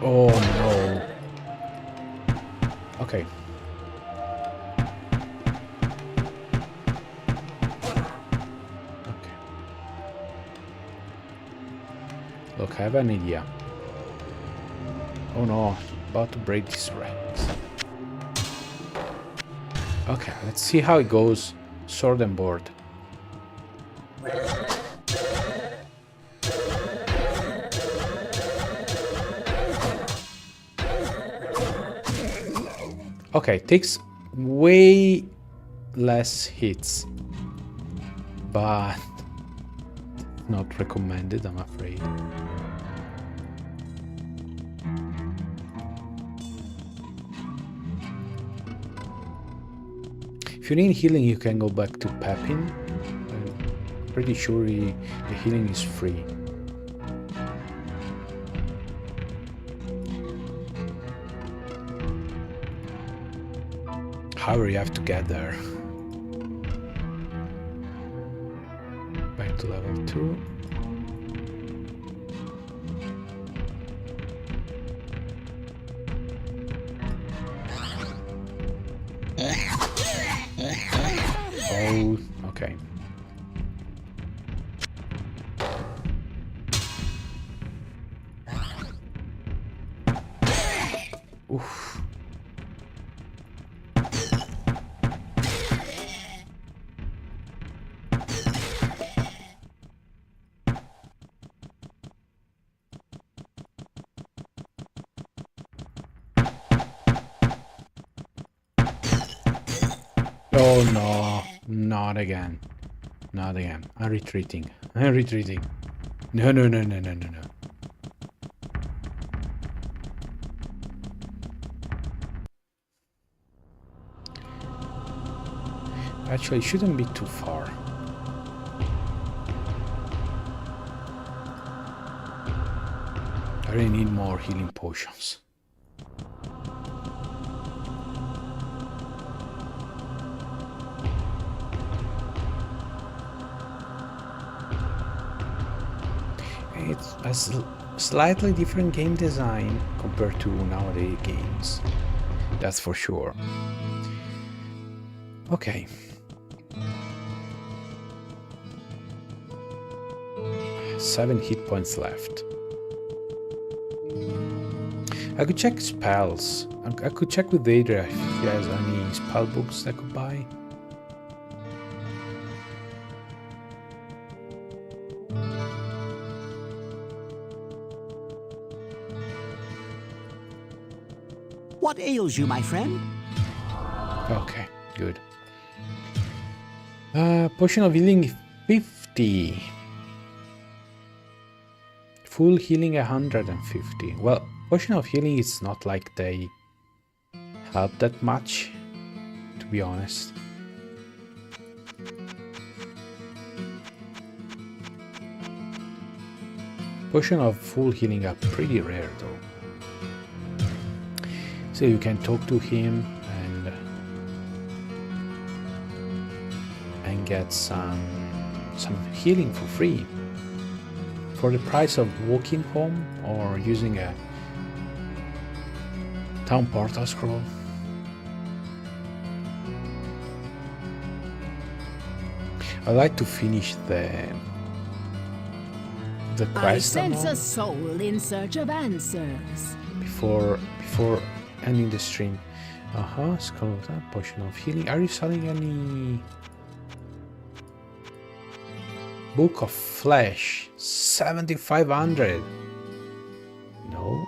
Oh no. Okay. Okay. Look, I have an idea. Oh no, about to break this Rex. Okay, let's see how it goes. Sword and board. Okay, takes way less hits, but not recommended, I'm afraid. If you need healing, you can go back to Pepin. I'm pretty sure the healing is free. However, you have to get there. Back to level 2. Oh, okay. Oof. Oh no, not again. Not again. I'm retreating. I'm retreating. No, no, no, no, no, no, no. Actually, it shouldn't be too far. I really need more healing potions. It's a slightly different game design compared to nowadays games. That's for sure. Okay. Seven hit points left. I could check spells. I could check with Adria if he has any spell books I could buy. What ails you, my friend? Okay, good. Potion of healing 50. Full healing 150. Well, potion of healing is not like they help that much, to be honest. Potion of full healing are pretty rare though. So you can talk to him and get some healing for free for the price of walking home or using a town portal scroll. I'd like to finish the I quest sense a soul in search of answers. before ending the stream. Skull of that, potion of healing. Are you selling any Book of Flesh? 7,500. No.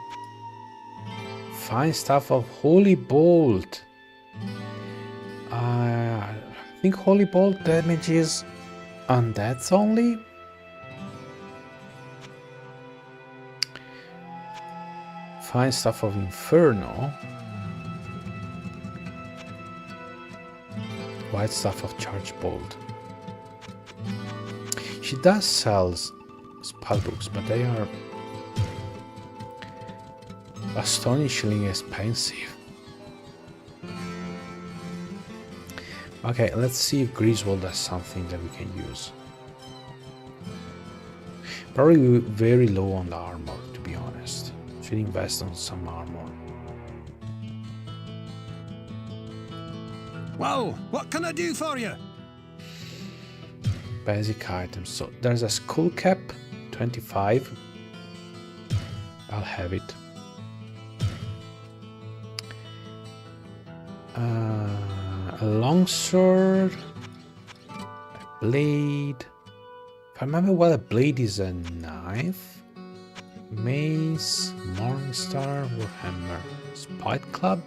Fine stuff of Holy Bolt. I think Holy Bolt damages undeads only. Fine stuff of Inferno. White stuff of Charge Bolt. She does sell spellbooks, but they are astonishingly expensive. Okay, let's see if Griswold has something that we can use. Probably very low on the armor, to be honest. Should invest on some armor. Well, what can I do for you? Basic items. So there's a skull cap, 25. I'll have it. A longsword, a blade. If I remember well, a blade is a knife. Mace, Morningstar, Warhammer, Spike Club,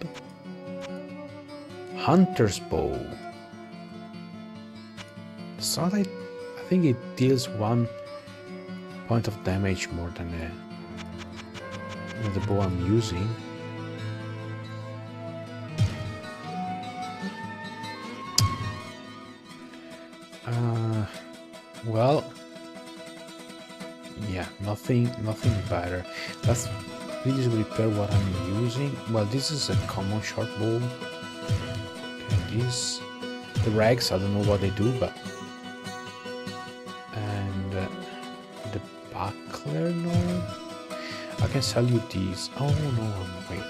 Hunter's Bow. So I think it deals 1 point of damage more than the bow I'm using. Well, yeah, nothing better. Let's please repair what I'm using. Well, this is a common short bow. Okay, the rags, I don't know what they do, but and the buckler, no. I can sell you these. Oh no, wait.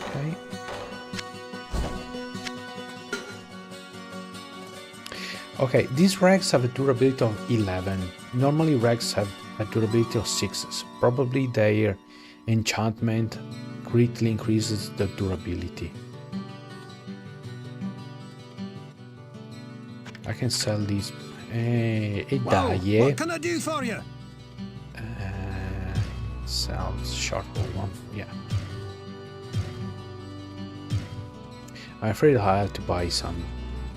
Okay. Okay, these rags have a durability of 11. Normally rags have a durability of 6. So probably their enchantment greatly increases the durability. I can sell these. What can I do for you? Sell short one. Yeah. I'm afraid I have to buy some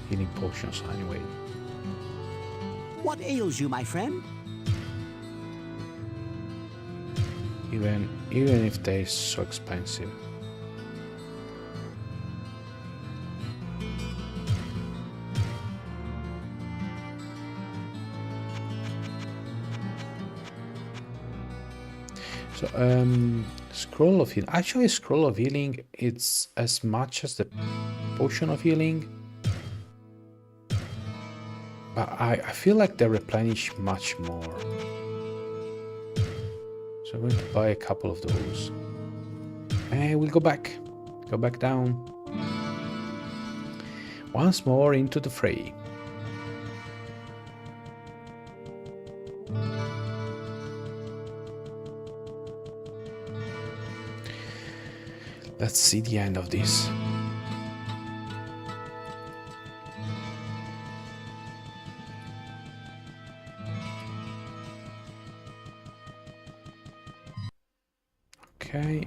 healing potions anyway. What ails you, my friend? Even if they're so expensive. So scroll of healing. Actually, scroll of healing, it's as much as the potion of healing. But I feel like they replenish much more. So I'm going to buy a couple of those. And we'll go back. Go back down. Once more into the fray. Let's see the end of this. Okay.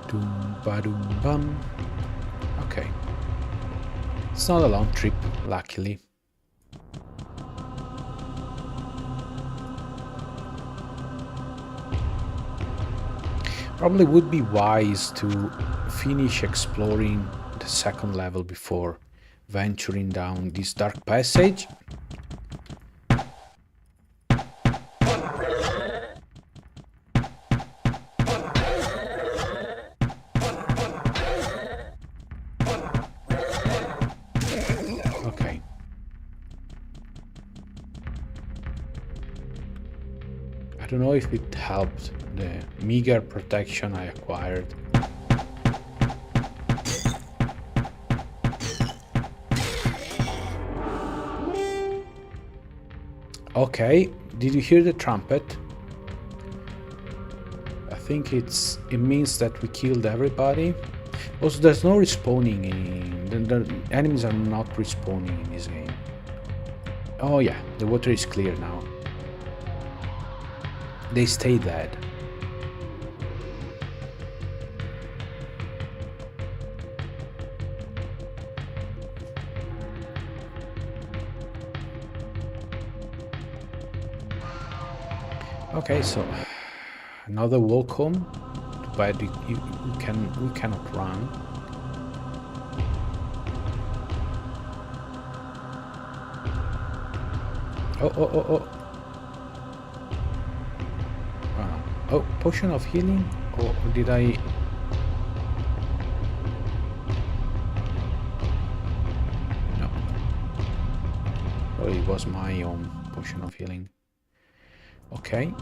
Doom ba doom bum. Okay. It's not a long trip, luckily. Probably would be wise to finish exploring the second level before venturing down this dark passage. Okay. I don't know if it helped the meager protection I acquired. Okay, did you hear the trumpet? I think it means that we killed everybody. Also, there's no respawning the enemies are not respawning in this game. Oh yeah, the water is clear now. They stay dead. Okay, so another walk home to bad we cannot run. Oh. Oh, potion of healing? Or did I... No. Oh, it was my own potion of healing. Okay.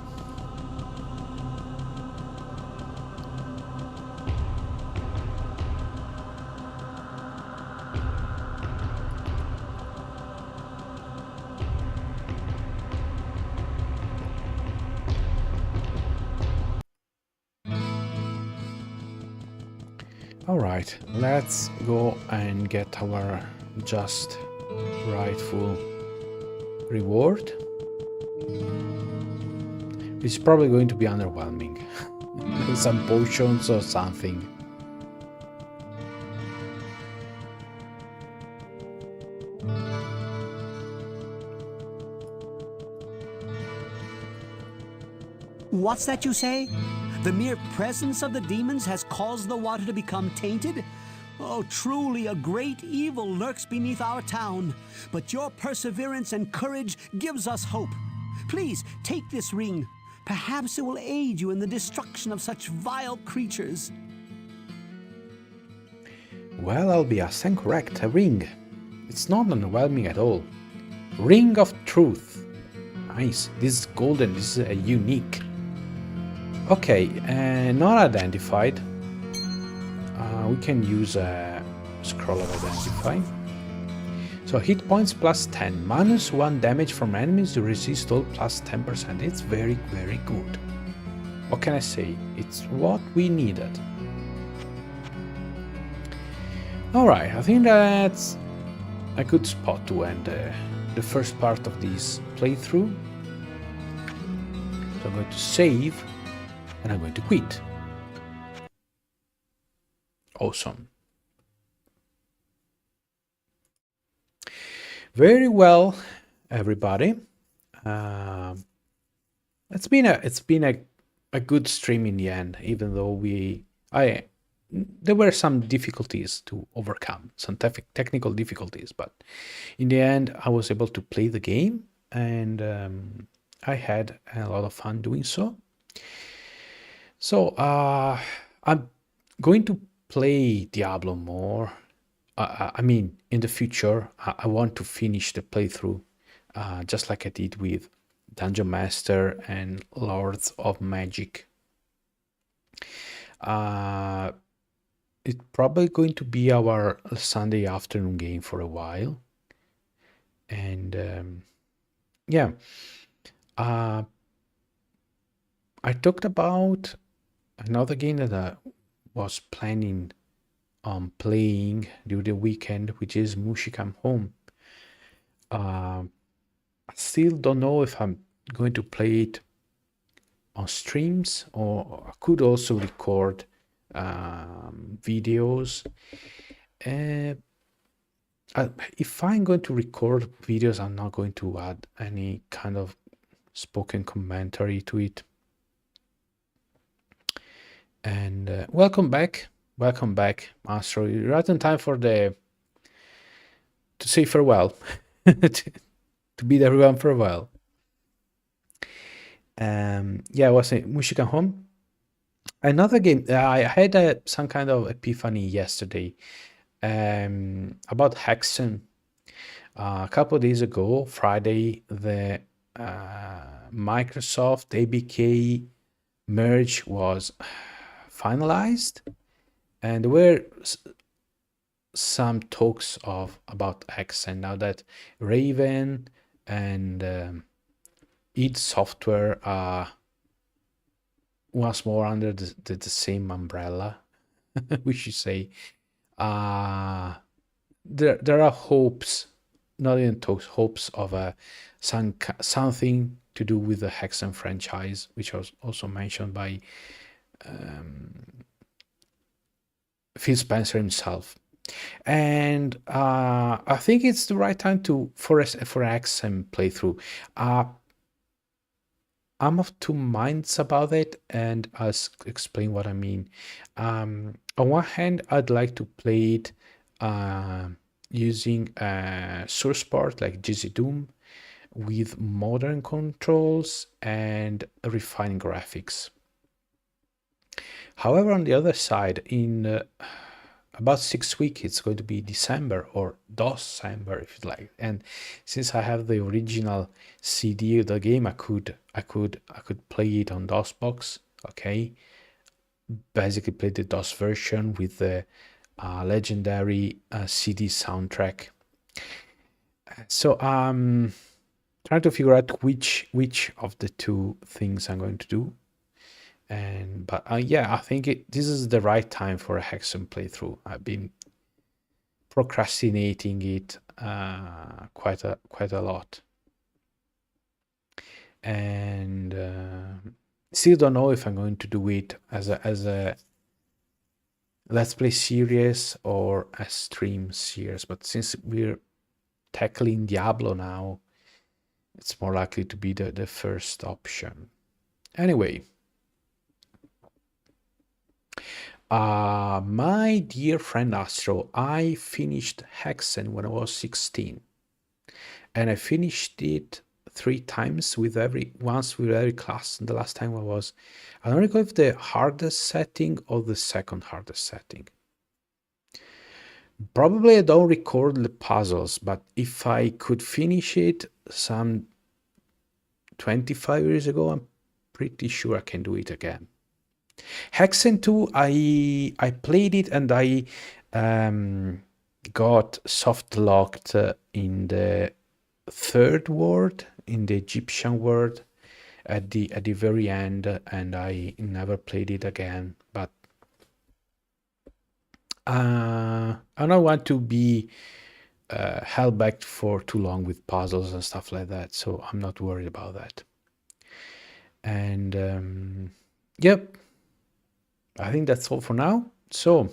Alright, let's go and get our just rightful reward. It's probably going to be underwhelming. Some potions or something. What's that you say? The mere presence of the demons has caused the water to become tainted? Oh, truly a great evil lurks beneath our town. But your perseverance and courage gives us hope. Please, take this ring. Perhaps it will aid you in the destruction of such vile creatures. Well, Albias, and correct, a ring. It's not underwhelming at all. Ring of Truth. Nice, this is golden, this is unique. Okay, not identified. We can use a scroll of identify. So hit points plus 10, minus 1 damage from enemies to resist all plus 10%. It's very, very good. What can I say? It's what we needed. Alright, I think that's a good spot to end the first part of this playthrough. So I'm going to save. And I'm going to quit. Awesome. Very well, everybody. It's been a good stream in the end, even though there were some difficulties to overcome, some technical difficulties, but in the end I was able to play the game, and I had a lot of fun doing so. So I'm going to play Diablo more. I mean, in the future, I want to finish the playthrough just like I did with Dungeon Master and Lords of Magic. It's probably going to be our Sunday afternoon game for a while. And yeah, I talked about another game that I was planning on playing during the weekend, which is Mushi Come Home. I still don't know if I'm going to play it on streams, or I could also record videos. If I'm going to record videos, I'm not going to add any kind of spoken commentary to it. And welcome back, Master. You're right in time for to say farewell, to bid everyone farewell. Yeah, I was saying Mushi Come Home. Another game. I had some kind of epiphany yesterday about Hexen. A couple of days ago, Friday, the Microsoft ABK merge was finalized, and there were some talks about Hexen now that Raven and id Software are once more under the same umbrella. We should say there are hopes, not even talks, hopes of something to do with the Hexen franchise, which was also mentioned by Phil Spencer himself. And I think it's the right time for Hexen playthrough. I'm of two minds about it, and explain what I mean. On one hand, I'd like to play it using a source port like GZ Doom with modern controls and refining graphics. However, on the other side, in about 6 weeks, it's going to be December or December, if you like. And since I have the original CD of the game, I could play it on DOSBox. Okay, basically play the DOS version with the legendary CD soundtrack. So I'm trying to figure out which of the two things I'm going to do. But yeah, I think this is the right time for a Hexen playthrough. I've been procrastinating it quite a lot, and still don't know if I'm going to do it as a let's play series or a stream series. But since we're tackling Diablo now, it's more likely to be the first option. Anyway. My dear friend Astro, I finished Hexen when I was 16, and I finished it 3 times once with every class. And the last time I don't recall if the hardest setting or the second hardest setting. Probably I don't record the puzzles, but if I could finish it some 25 years ago, I'm pretty sure I can do it again. Hexen 2, I played it and I got soft locked in the third world, in the Egyptian world, at the very end, and I never played it again. But I don't want to be held back for too long with puzzles and stuff like that, so I'm not worried about that. And yep, I think that's all for now. So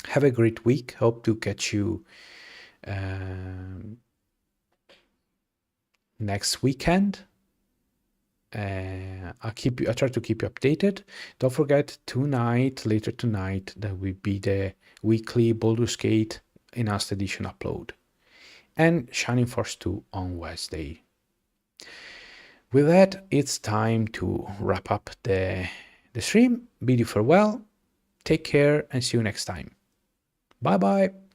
have a great week. Hope to catch you next weekend. I try to keep you updated. Don't forget later tonight, there will be the weekly Baldur's Gate Enhanced Edition upload, and Shining Force 2 on Wednesday. With that, it's time to wrap up the stream. Bid you farewell. Take care and see you next time. Bye bye.